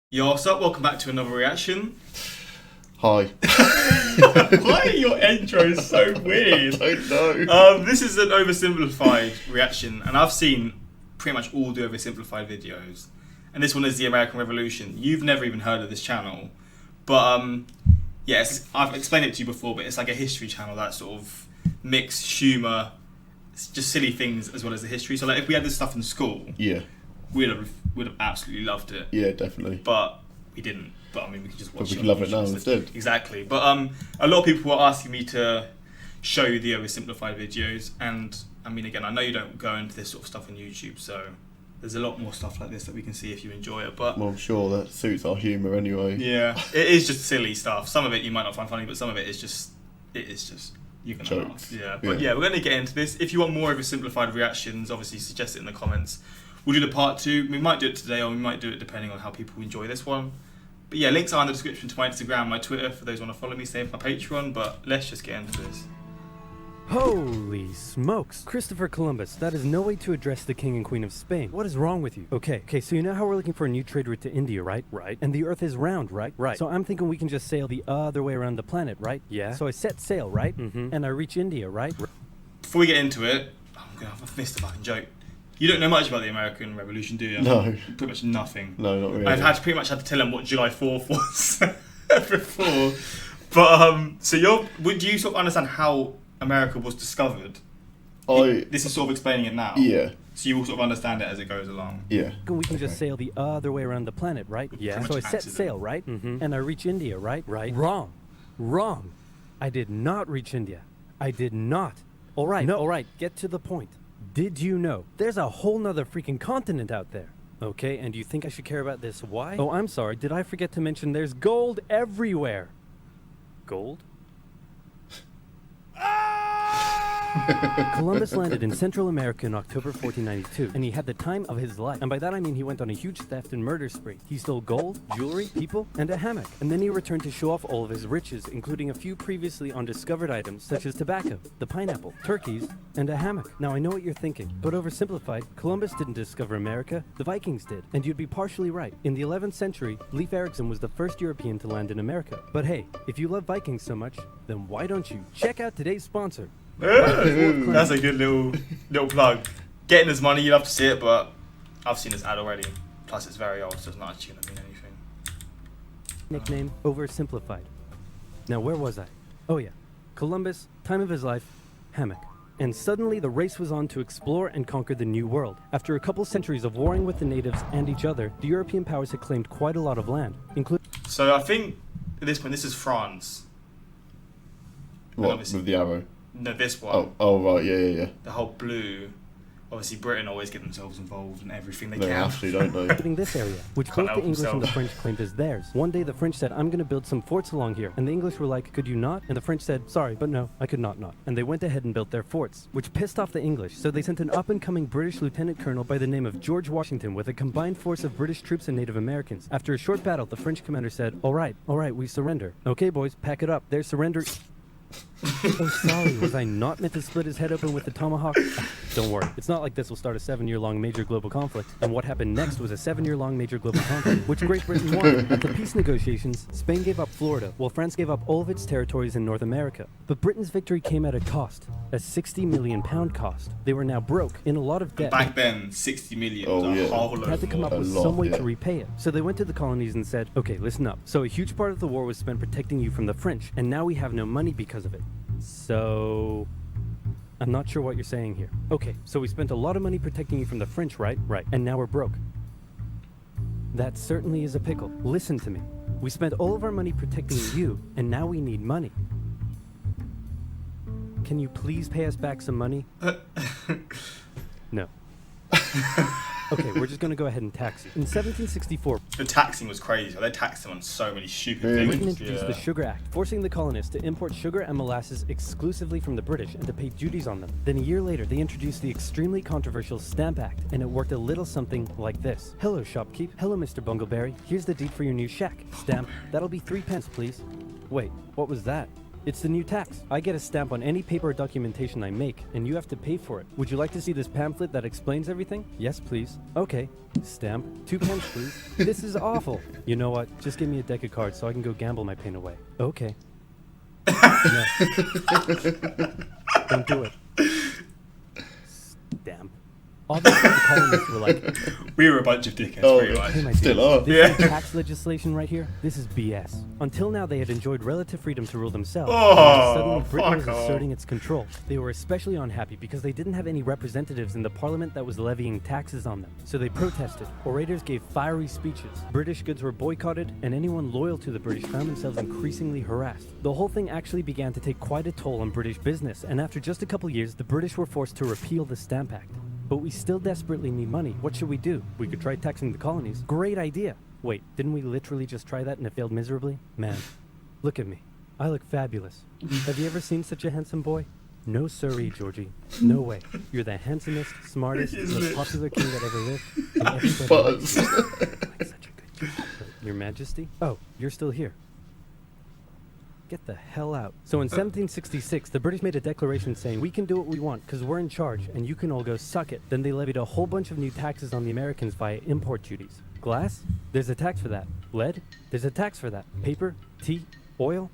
Yo, what's up? Welcome back to another reaction. Hi. Why are your intros so weird? I don't know. This is an Oversimplified reaction, and I've seen pretty much all the Oversimplified videos. And this one is the American Revolution. You've never even heard of this channel, but yes, I've explained it to you before. But it's like a history channel that sort of mix humor, just silly things as well as the history. So like, if we had this stuff in school, Yeah. we'd have absolutely loved it. Yeah, definitely. But we didn't. But I mean, we can just watch But we it. can love it now instead. Exactly. But a lot of people were asking me to show you the Oversimplified videos, and I mean, again, I know you don't go into this sort of stuff on YouTube, so there's a lot more stuff like this that we can see if you enjoy it. But Well, I'm sure that suits our humour anyway. yeah, it is just silly stuff. Some of it you might not find funny, but some of it is just you're gonna laugh. Jokes. Yeah. But yeah, we're gonna get into this. If you want more Oversimplified reactions, obviously suggest it in the comments. We'll do the part 2. We might do it today, or we might do it depending on how people enjoy this one. But yeah, links are in the description to my Instagram, my Twitter, for those who want to follow me, same for my Patreon. But let's just get into this. Holy smokes. Christopher Columbus, that is no way to address the King and Queen of Spain. What is wrong with you? Okay, so you know how we're looking for a new trade route to India, right? Right. And the earth is round, right? Right. So I'm thinking we can just sail the other way around the planet, right? Yeah. So I set sail, right? Mm-hmm. And I reach India, right? Before we get into it, I've missed a fucking joke. You don't know much about the American Revolution, do you? No. Pretty much nothing. No, not really. I've pretty much had to tell them what July 4th was before. But so would you sort of understand how America was discovered? This is sort of explaining it now. Yeah. So you will sort of understand it as it goes along. Yeah. We can just sail the other way around the planet, right? Yeah. So I set sail, right? Mm-hmm. And I reach India, right? Right. Wrong. I did not reach India. I did not. All right, get to the point. Did you know there's a whole nother freaking continent out there? Okay, and you think I should care about this? Why? Oh, I'm sorry. Did I forget to mention there's gold everywhere? Gold? Columbus landed in Central America in October 1492, and he had the time of his life. And by that I mean he went on a huge theft and murder spree. He stole gold, jewelry, people, and a hammock. And then he returned to show off all of his riches, including a few previously undiscovered items, such as tobacco, the pineapple, turkeys, and a hammock. Now I know what you're thinking, but oversimplified, Columbus didn't discover America, the Vikings did. And you'd be partially right. In the 11th century, Leif Erikson was the first European to land in America. But hey, if you love Vikings so much, then why don't you check out today's sponsor? That's a good little plug. Getting his money, you'd love to see it, but I've seen this ad already. Plus, it's very old, so it's not actually going to mean anything. Nickname Oversimplified. Now, where was I? Oh yeah, Columbus, time of his life, hammock. And suddenly the race was on to explore and conquer the New World. After a couple centuries of warring with the natives and each other, the European powers had claimed quite a lot of land, including... So I think at this point, this is France. What, with the arrow? No, this one. Oh, right, yeah. The whole blue. Obviously, Britain always get themselves involved in everything they They can. have to, don't they? including this area, which Can't both the help English and the themselves. French claimed as theirs. One day the French said, I'm going to build some forts along here. And the English were like, could you not? And the French said, sorry, but no, I could not. And they went ahead and built their forts, which pissed off the English. So they sent an up-and-coming British lieutenant colonel by the name of George Washington with a combined force of British troops and Native Americans. After a short battle, the French commander said, all right, we surrender. Okay, boys, pack it up. They're surrender. Oh, sorry, was I not meant to split his head open with the tomahawk? Don't worry, it's not like this will start a 7-year-long major global conflict. And what happened next was a 7-year-long major global conflict, which Great Britain won. At the peace negotiations, Spain gave up Florida, while France gave up all of its territories in North America. But Britain's victory came at a cost, a £60 million cost. They were now broke, in a lot of debt. Back then, 60 million was a whole load Had to come more. up with lot, some way yeah. to repay it. So they went to the colonies and said, okay, listen up. So a huge part of the war was spent protecting you from the French, and now we have no money because of it. So... I'm not sure what you're saying here. Okay, so we spent a lot of money protecting you from the French, right? Right. And now we're broke. That certainly is a pickle. Listen to me. We spent all of our money protecting you, and now we need money. Can you please pay us back some money? No. Okay, we're just going to go ahead and tax you. In 1764, The taxing was crazy. They taxed them on so many stupid Really? Britain things. introduced the Sugar Act, forcing the colonists to import sugar and molasses exclusively from the British and to pay duties on them. Then a year later, they introduced the extremely controversial Stamp Act, and it worked a little something like this. Hello, shopkeep. Hello, Mr. Bungleberry. Here's the deed for your new shack. Stamp. That'll be 3 pence, please. Wait, what was that? It's the new tax. I get a stamp on any paper or documentation I make, and you have to pay for it. Would you like to see this pamphlet that explains everything? Yes, please. Okay. Stamp. 2 pence, please. This is awful. You know what? Just give me a deck of cards so I can go gamble my pain away. Okay. No. Don't do it. Stamp. Obviously, the colonists were like, we were a bunch of dickheads, Oh, pretty much. hey, my still dude, are. this tax legislation right here, this is BS. Until now, they had enjoyed relative freedom to rule themselves. Oh, and suddenly, Britain was fuck off. asserting its control. They were especially unhappy because they didn't have any representatives in the parliament that was levying taxes on them. So they protested. Orators gave fiery speeches. British goods were boycotted, and anyone loyal to the British found themselves increasingly harassed. The whole thing actually began to take quite a toll on British business, and after just a couple years, the British were forced to repeal the Stamp Act. But we still desperately need money. What should we do? We could try taxing the colonies. Great idea. Wait, didn't we literally just try that and it failed miserably? Man, look at me. I look fabulous. Have you ever seen such a handsome boy? No siree, Georgie. No way. You're the handsomest, smartest, most popular king that ever lived. And everybody Buzz. likes you. Like such a good job. Your Majesty? Oh, you're still here. Get the hell out. So in 1766, the British made a declaration saying, we can do what we want because we're in charge and you can all go suck it. Then they levied a whole bunch of new taxes on the Americans via import duties. Glass? There's a tax for that. Lead? There's a tax for that. Paper? Tea? Oil?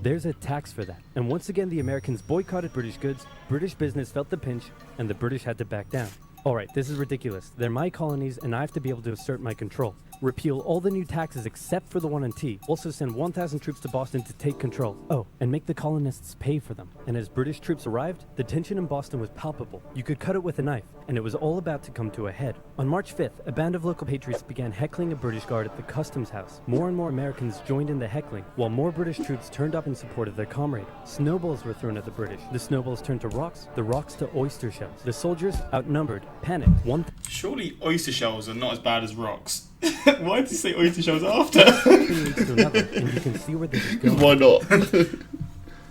There's a tax for that. And once again, the Americans boycotted British goods, British business felt the pinch, and the British had to back down. Alright, this is ridiculous. They're my colonies and I have to be able to assert my control. Repeal all the new taxes except for the one on tea. Also send 1,000 troops to Boston to take control. Oh, and make the colonists pay for them. And as British troops arrived, the tension in Boston was palpable. You could cut it with a knife, and it was all about to come to a head. On March 5th, a band of local patriots began heckling a British guard at the customs house. More and more Americans joined in the heckling, while more British troops turned up in support of their comrade. Snowballs were thrown at the British. The snowballs turned to rocks, the rocks to oyster shells. The soldiers, outnumbered, panicked. Surely oyster shells are not as bad as rocks. Why did you say oyster shells after? Thing leads to another, and you can see where this is going. Why not?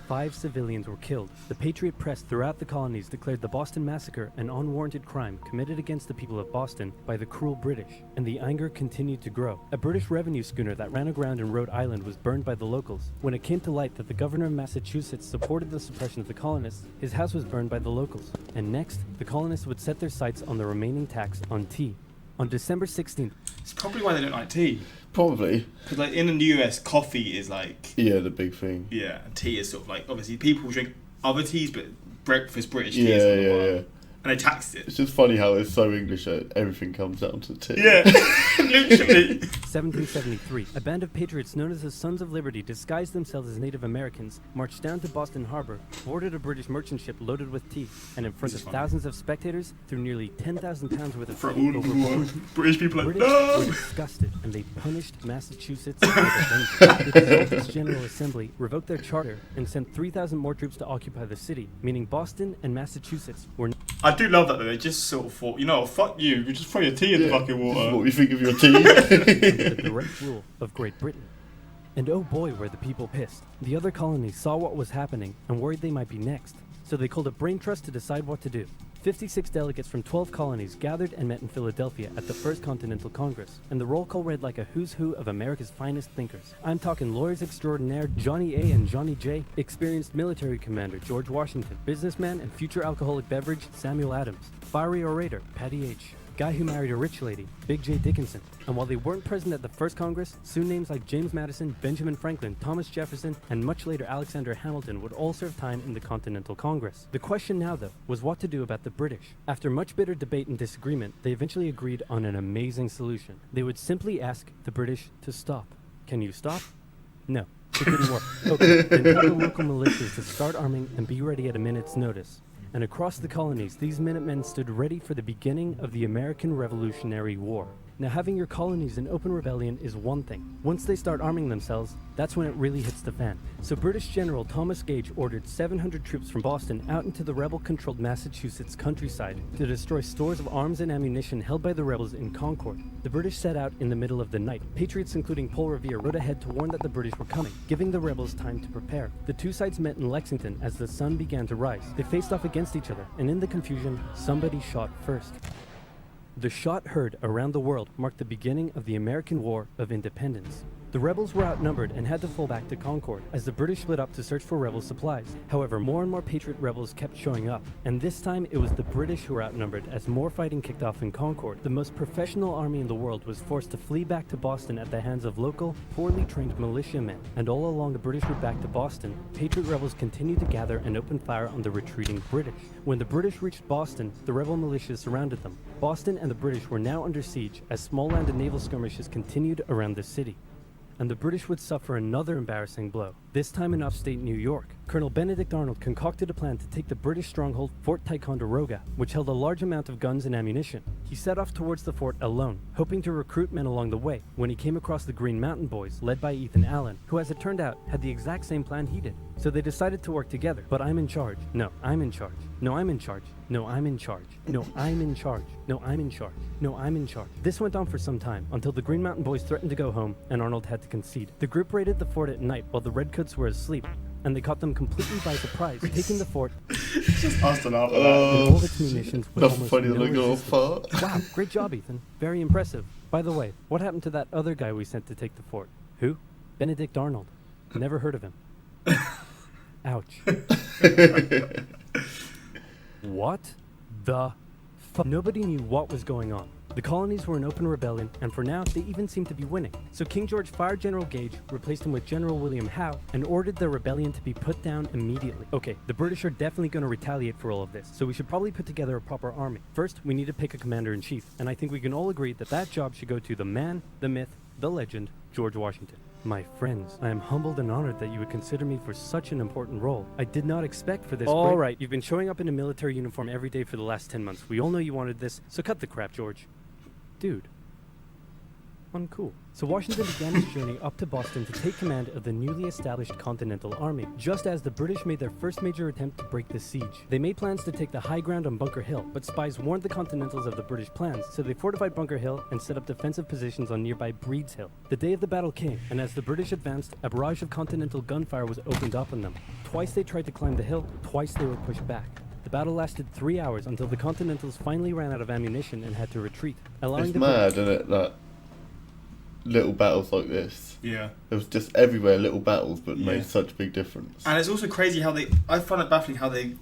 5 civilians were killed. The Patriot press throughout the colonies declared the Boston Massacre an unwarranted crime committed against the people of Boston by the cruel British, and the anger continued to grow. A British revenue schooner that ran aground in Rhode Island was burned by the locals. When it came to light that the governor of Massachusetts supported the suppression of the colonists, his house was burned by the locals. And next, the colonists would set their sights on the remaining tax on tea. On December 16th, It's probably why they don't like tea. Probably. Because like in the US, coffee is like, Yeah, the big thing. yeah, and tea is sort of like, obviously people drink other teas, but breakfast British tea Yeah, is sort of yeah, one. yeah. And they taxed it. It's just funny how it's so English that everything comes down to tea. Yeah, literally. 1773, a band of patriots known as the Sons of Liberty disguised themselves as Native Americans, marched down to Boston Harbor, boarded a British merchant ship loaded with tea, and in front This of is funny. throusand of spectators, threw nearly 10,000 pounds worth of For tea all overboard. the British people like, British were no! disgusted, and they punished Massachusetts with a vengeance. The Consultants General Assembly revoked their charter and sent 3,000 more troops to occupy the city, meaning Boston and Massachusetts were I do love that though, they just sort of thought, you know, fuck you just throw your tea in the fucking This is water. what we think of your tea. under the direct rule of Great Britain. And oh boy, were the people pissed. The other colonies saw what was happening and worried they might be next. So they called a brain trust to decide what to do. 56 delegates from 12 colonies gathered and met in Philadelphia at the First Continental Congress, and the roll call read like a who's who of America's finest thinkers. I'm talking lawyers extraordinaire Johnny A and Johnny J, experienced military commander George Washington, businessman and future alcoholic beverage Samuel Adams, fiery orator Patty H., guy who married a rich lady, Big J. Dickinson. And while they weren't present at the first Congress, soon names like James Madison, Benjamin Franklin, Thomas Jefferson, and much later Alexander Hamilton would all serve time in the Continental Congress. The question now, though, was what to do about the British. After much bitter debate and disagreement, they eventually agreed on an amazing solution. They would simply ask the British to stop. Can you stop? No. It didn't work. Okay, then tell the local militias to start arming and be ready at a minute's notice. And across the colonies, these Minutemen stood ready for the beginning of the American Revolutionary War. Now, having your colonies in open rebellion is one thing. Once they start arming themselves, that's when it really hits the fan. So British General Thomas Gage ordered 700 troops from Boston out into the rebel-controlled Massachusetts countryside to destroy stores of arms and ammunition held by the rebels in Concord. The British set out in the middle of the night. Patriots including Paul Revere rode ahead to warn that the British were coming, giving the rebels time to prepare. The two sides met in Lexington as the sun began to rise. They faced off against each other, and in the confusion, somebody shot first. The shot heard around the world marked the beginning of the American War of Independence. The The rebels were outnumbered and had to fall back to Concord as the British split up to search for rebel supplies. However, more and more Patriot rebels kept showing up, and this time it was the British who were outnumbered as more fighting kicked off in Concord. The most professional army in the world was forced to flee back to Boston at the hands of local, poorly trained militiamen, and all along the British route back to Boston, Patriot rebels continued to gather and open fire on the retreating British. When the British reached Boston, the rebel militias surrounded them. Boston and the British were now under siege as small land and naval skirmishes continued around the city. And the British would suffer another embarrassing blow, this time in upstate New York. Colonel Benedict Arnold concocted a plan to take the British stronghold Fort Ticonderoga, which held a large amount of guns and ammunition. He set off towards the fort alone, hoping to recruit men along the way, when he came across the Green Mountain Boys, led by Ethan Allen, who, as it turned out, had the exact same plan he did. So they decided to work together. But I'm in charge. No, I'm in charge. No, I'm in charge. No, I'm in charge. No, I'm in charge. No, I'm in charge. No, I'm in charge. This went on for some time, until the Green Mountain Boys threatened to go home, and Arnold had to concede. The group raided the fort at night while the Redcoats were asleep, and they caught them completely by surprise, taking the fort Just Austin after and all of its munitions with Not almost funny no that I go resistance. fart. Wow, great job, Ethan. Very impressive. By the way, what happened to that other guy we sent to take the fort? Who? Benedict Arnold. Never heard of him. Ouch. What the fuck? Nobody knew what was going on. The colonies were in open rebellion, and for now, they even seemed to be winning. So King George fired General Gage, replaced him with General William Howe, and ordered the rebellion to be put down immediately. Okay, the British are definitely going to retaliate for all of this, so we should probably put together a proper army. First, we need to pick a commander-in-chief, and I think we can all agree that that job should go to the man, the myth, the legend, George Washington. My friends, I am humbled and honored that you would consider me for such an important role. I did not expect for this. All right, you've been showing up in a military uniform every day for the last 10 months. We all know you wanted this, so cut the crap, George. Dude. Uncool. So Washington began his journey up to Boston to take command of the newly established Continental Army, just as the British made their first major attempt to break the siege. They made plans to take the high ground on Bunker Hill, but spies warned the Continentals of the British plans, so they fortified Bunker Hill and set up defensive positions on nearby Breed's Hill. The day of the battle came, and as the British advanced, a barrage of Continental gunfire was opened up on them. Twice they tried to climb the hill, twice they were pushed back. The battle lasted 3 hours until the Continentals finally ran out of ammunition and had to retreat, allowing It's the mad, isn't it? That little battles like this. Yeah. There was just everywhere little battles, but Yeah. made such a big difference. And it's also crazy how I find it baffling how they've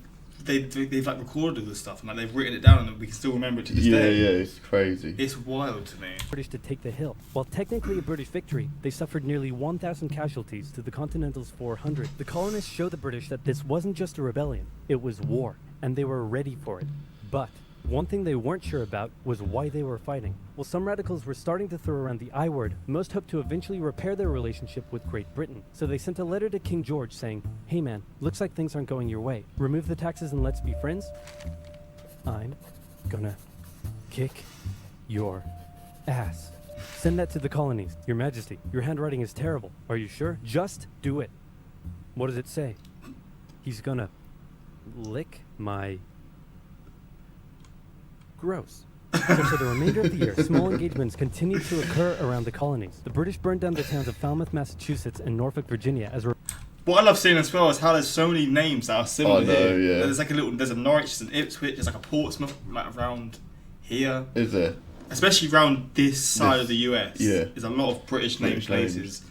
like recorded all this stuff and like they've written it down and we can still remember it to this Yeah, day. yeah, it's crazy. It's wild to me. British to take the hill. While technically a British victory, they suffered nearly 1,000 casualties to the Continental's 400. The colonists showed the British that this wasn't just a rebellion, it was war, and they were ready for it. But one thing they weren't sure about was why they were fighting. While some radicals were starting to throw around the I word, most hoped to eventually repair their relationship with Great Britain. So they sent a letter to King George saying, "Hey man, looks like things aren't going your way. Remove the taxes and let's be friends. I'm gonna kick your ass." Send that to the colonies. Your Majesty, your handwriting is terrible. Are you sure? Just do it. What does it say? He's gonna lick my... Gross. So for the remainder of the year, small engagements continued to occur around the colonies. The British burned down the towns of Falmouth, Massachusetts and Norfolk, Virginia as What I love seeing as well is how there's so many names that are similar I know, here. yeah. There's like there's a Norwich, there's an Ipswich, there's like a Portsmouth like around here. Is there? Especially around this side of the US. Yeah. There's a lot of British named British places. names.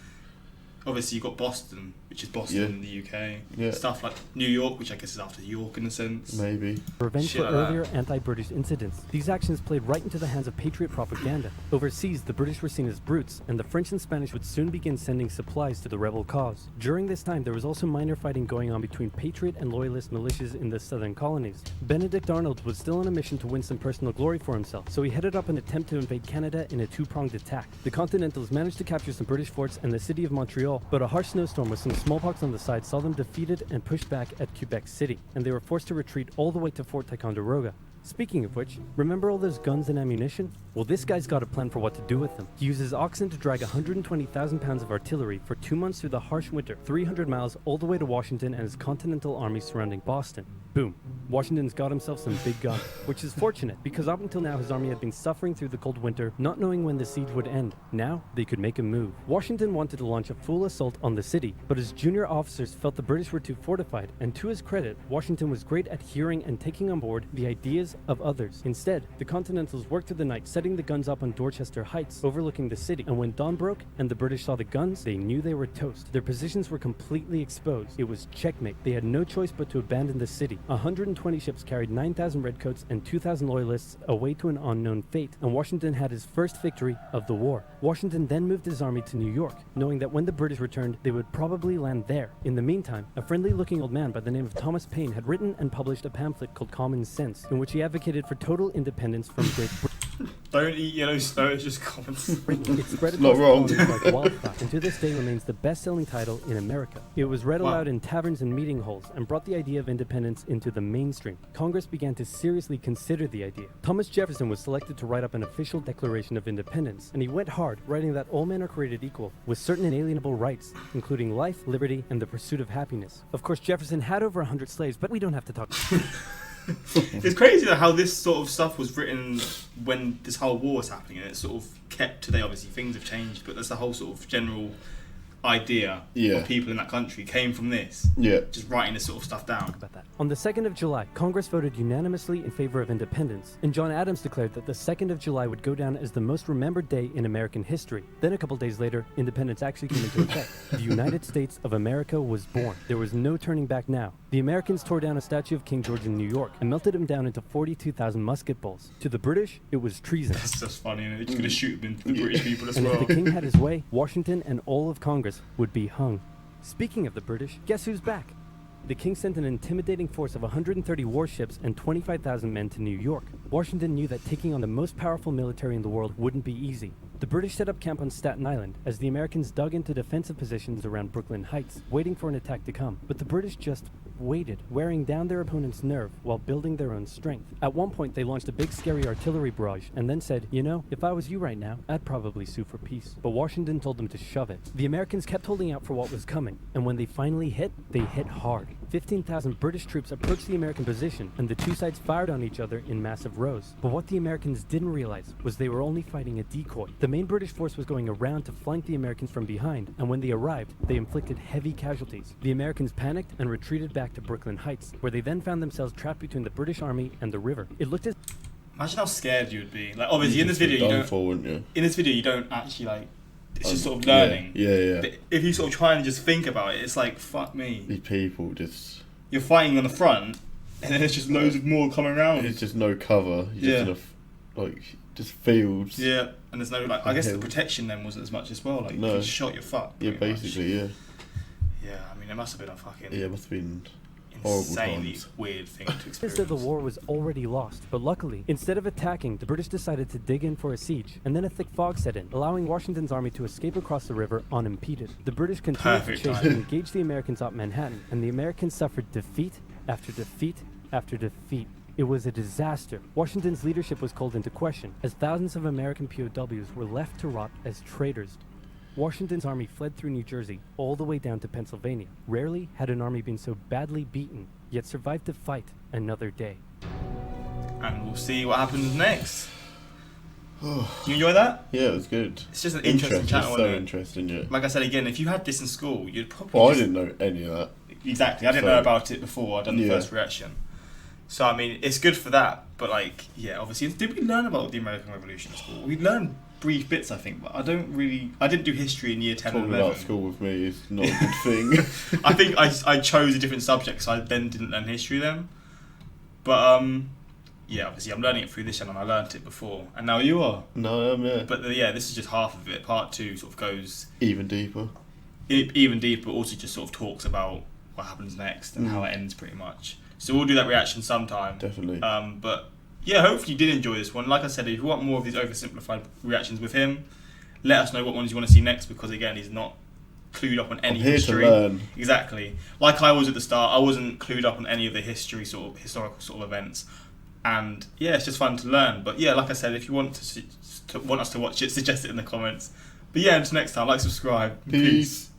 Obviously you've got Boston, which is Boston Yeah. in the UK. Yeah. Stuff like New York, which I guess is after York in a sense. Maybe. revenge Shit for like that. earlier anti-British incidents. These actions played right into the hands of Patriot propaganda. Overseas, the British were seen as brutes, and the French and Spanish would soon begin sending supplies to the rebel cause. During this time, there was also minor fighting going on between Patriot and Loyalist militias in the southern colonies. Benedict Arnold was still on a mission to win some personal glory for himself, so he headed up an attempt to invade Canada in a two-pronged attack. The Continentals managed to capture some British forts and the city of Montreal, but a harsh snowstorm with some smallpox on the side saw them defeated and pushed back at Quebec City, and they were forced to retreat all the way to Fort Ticonderoga. Speaking of which, remember all those guns and ammunition? Well, this guy's got a plan for what to do with them. He uses oxen to drag 120,000 pounds of artillery for 2 months through the harsh winter, 300 miles all the way to Washington and his Continental Army surrounding Boston. Boom. Washington's got himself some big guns, which is fortunate because up until now his army had been suffering through the cold winter, not knowing when the siege would end. Now, they could make a move. Washington wanted to launch a full assault on the city, but his junior officers felt the British were too fortified, and to his credit, Washington was great at hearing and taking on board the ideas of others. Instead, the Continentals worked through the night, setting the guns up on Dorchester Heights, overlooking the city, and when dawn broke and the British saw the guns, they knew they were toast. Their positions were completely exposed. It was checkmate. They had no choice but to abandon the city. 120 ships carried 9,000 redcoats and 2,000 loyalists away to an unknown fate, and Washington had his first victory of the war. Washington then moved his army to New York, knowing that when the British returned, they would probably land there. In the meantime, a friendly-looking old man by the name of Thomas Paine had written and published a pamphlet called Common Sense, in which he advocated for total independence from Great Britain. Don't eat yellow snow, it's just common. It spread Not across wrong. the colonies like wildfire, and to this day remains the best-selling title in America. It was read aloud in taverns and meeting halls, and brought the idea of independence into the mainstream. Congress began to seriously consider the idea. Thomas Jefferson was selected to write up an official Declaration of Independence, and he went hard, writing that all men are created equal, with certain inalienable rights, including life, liberty, and the pursuit of happiness. Of course, Jefferson had over 100 slaves, but we don't have to talk. It's crazy though how this sort of stuff was written when this whole war was happening, and it's sort of kept today. Obviously things have changed, but that's the whole sort of general idea of people in that country came from this. Just writing this sort of stuff down. About that. On the 2nd of July, Congress voted unanimously in favor of independence, and John Adams declared that the 2nd of July would go down as the most remembered day in American history. Then a couple days later, independence actually came into effect. The United States of America was born. There was no turning back now. The Americans tore down a statue of King George in New York and melted him down into 42,000 musket balls. To the British, it was treason. That's just funny, and they're just going to shoot them into the British people as And well. if the king had his way, Washington and all of Congress would be hung. Speaking of the British, guess who's back? The king sent an intimidating force of 130 warships and 25,000 men to New York. Washington knew that taking on the most powerful military in the world wouldn't be easy. The British set up camp on Staten Island as the Americans dug into defensive positions around Brooklyn Heights, waiting for an attack to come. But the British just waited, wearing down their opponent's nerve while building their own strength. At one point, they launched a big scary artillery barrage and then said, you know, if I was you right now, I'd probably sue for peace. But Washington told them to shove it. The Americans kept holding out for what was coming, and when they finally hit, they hit hard. 15,000 British troops approached the American position, and the two sides fired on each other in massive rows. But what the Americans didn't realize was they were only fighting a decoy. The main British force was going around to flank the Americans from behind, and when they arrived, they inflicted heavy casualties. The Americans panicked and retreated back to Brooklyn Heights, where they then found themselves trapped between the British army and the river. It looked as... Imagine how scared you would be. Like, obviously in this video you don't actually like... It's just sort of learning. Yeah. But if you sort of try and just think about it, it's like, fuck me. These people just... You're fighting on the front, and then there's just loads of more coming around. There's just no cover. You're just just fields. Yeah, and there's no, like, I guess the protection then wasn't as much as well. Like, if you shot, you're fucked. Yeah, basically, much. Yeah, I mean, it must have been a fucking... Yeah, it must have been... insanely weird thing to experience. That the war was already lost, but luckily, instead of attacking, the British decided to dig in for a siege, and then a thick fog set in, allowing Washington's army to escape across the river unimpeded. The British continued to chase and engage the Americans up Manhattan, and the Americans suffered defeat after defeat after defeat. It was a disaster. Washington's leadership was called into question, as thousands of American POWs were left to rot as traitors. Washington's army fled through New Jersey all the way down to Pennsylvania. Rarely had an army been so badly beaten, yet survived to fight another day. And we'll see what happens next. You enjoy that? Yeah, it was good. It's just an interesting channel. It's so interesting, yeah. Like I said again, if you had this in school, you'd probably... Well, I didn't know any of that. Exactly, I didn't know about it before I'd done the first reaction. So, I mean, it's good for that, but like, yeah, obviously, did we learn about the American Revolution at school? We learned brief bits, I think, but I didn't do history in year 10 and 11. Talking about school with me is not a good thing. I think I chose a different subject, so I then didn't learn history then. But, yeah, obviously, I'm learning it through this channel, and I learnt it before, and now you are. No, yeah. But, yeah, this is just half of it. Part 2 sort of goes... Even deeper. Even deeper, but also just sort of talks about what happens next and how it ends, pretty much. So we'll do that reaction sometime. Definitely. But yeah, hopefully you did enjoy this one. Like I said, if you want more of these oversimplified reactions with him, let us know what ones you want to see next, because again, he's not clued up on any history. To learn. Exactly. Like I was at the start, I wasn't clued up on any of the historical sort of events. And yeah, it's just fun to learn. But yeah, like I said, if you want want us to watch it, suggest it in the comments. But yeah, until next time, like, subscribe. Peace.